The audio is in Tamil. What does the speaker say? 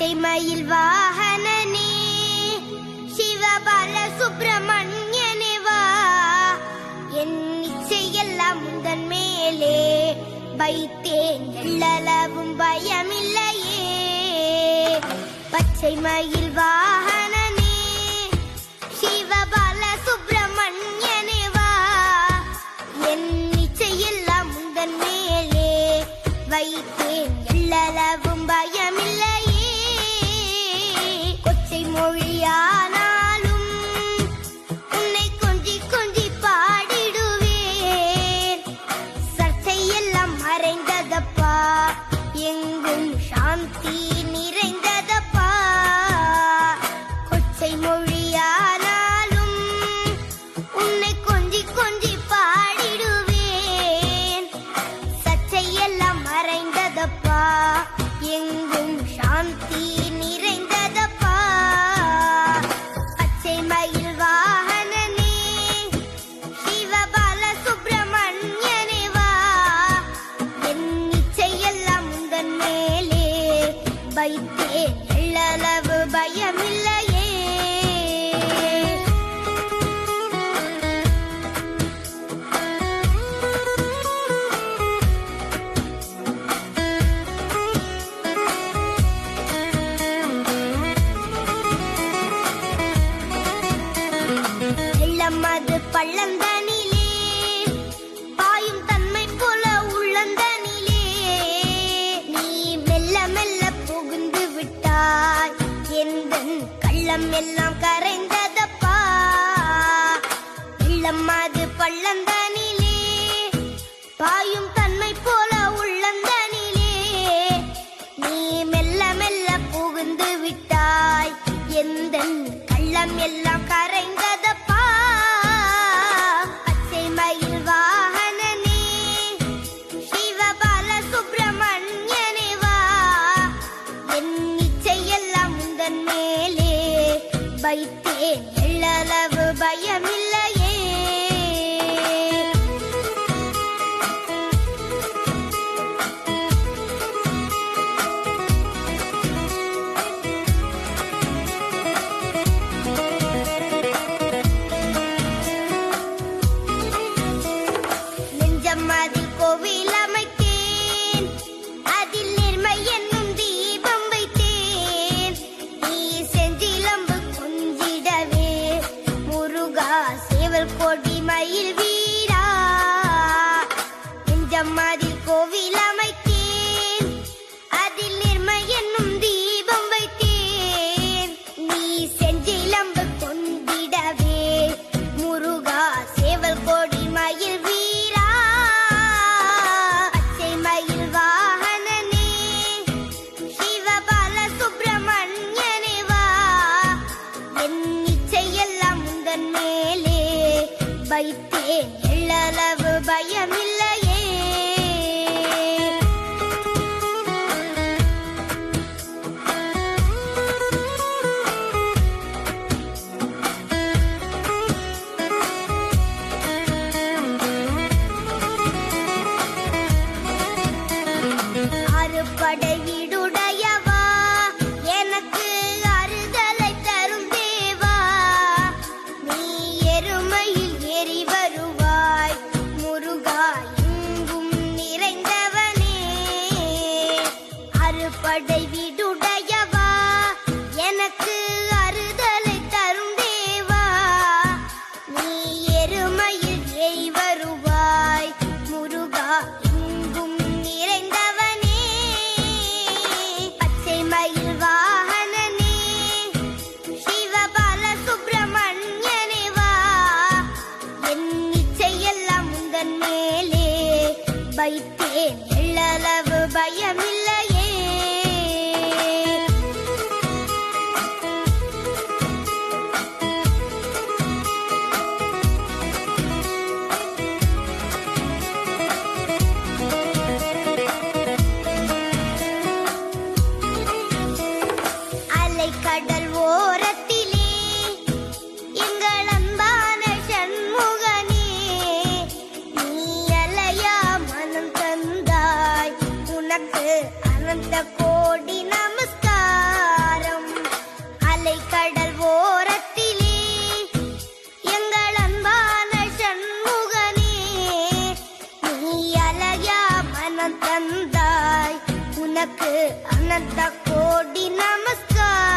பச்சை மயில் வாகனனே சிவபால சுப்பிரமணியனே வா, என் இச்சையெல்லாம் உந்தன் மேலே வைத்தேன், எள்ளளவும் பயமில்லையே. பச்சை மயில் வாகனனே சிவபால சுப்பிரமணியனே வா, என் இச்சையெல்லாம் உந்தன் மேலே வைத்தேன், எள்ளளவும் பயமில்லையே. கொச்சை மொழியானாலும் உன்னை கொஞ்சி கொஞ்சி பாடிடுவேன், சர்ச்சையெல்லாம் மறைந்ததப்பா, எங்கும் சாந்தி நிறைந்ததப்பா. கொச்சை மொழியானாலும் உன்னை கொஞ்சி கொஞ்சி பாடிடுவேன், சர்ச்சையெல்லாம் மறைந்ததப்பா, எங்கும் சாந்தி நிறைந்ததப்பா. பச்சை மயில் வாகனனே சிவபால சுப்பிரமணியனே வா, என் இச்சையெல்லாம் உந்தன் மேலே வைத்தேன், எள்ளளவு பயமில்லையே. வெள்ளமது பள்ளந்தனிலே பாயும் தன்மை போல உள்ளந்தனிலே, நீ மெல்ல மெல்ல புகுந்து விட்டாய், எந்தன் கள்ளம் எல்லாம் கரைந்ததப்பா. வெள்ளமது பள்ளந்தனிலே பாயும் தன்மை போல உள்ளந்தனிலே, நீ மெல்ல மெல்ல புகுந்து விட்டாய், எந்தன் கள்ளம் எல்லாம் கரைந்ததப்பா. பச்சை மயில் வாகனனே சிவபால சுப்பிரமணியனே வா, என் இச்சையெல்லாம் உந்தன் மேலே வைத்தேன், எள்ளளவு பயமில்லையே. நெஞ்சமதில் கோவில் அமைத்தேன், அதில் நேர்மை என்னும் தீபம் வைத்தேன், நீ செஞ்சிலம்பு கொஞ்சிடவே முருகா சேவல் கொடி மயில் வீரா. நெஞ்சமதில் கோவில் அமைத்தேன், அதில் நேர்மை என்னும் தீபம் வைத்தேன், நீ செஞ்சிலம்பு கொண்டிடவே முருகா சேவல் கொடி மயில் வீரா. பச்சை மயில் வாகனனே சிவபால சுப்பிரமணியனே வா, என் இச்சையெல்லாம் உந்தன் மேலே வைத்தேன், எள்ளளவு பயமில்லையே. அறுபடை வீடுடையவா, எனக்கு அறுதலை தரும் தேவா, நீ எருமையில் ஏறி வருவாய், முருகா எங்கும் நிறைந்தவனே. அறுபடை வீடுடையவா, எனக்கு அறுதலை தரும் தேவா, நீ எருமையில் ஏறி வருவாய், முருகா எங்கும் நிறைந்தவனே. பச்சை மயில் வாகனனே சிவபால சுப்பிரமணியனே வா, என் இச்சையெல்லாம் உந்தன் மேலே வைத்தேன், எள்ளளவு பயமில்லையே. अनंत कोटि नमस्कार।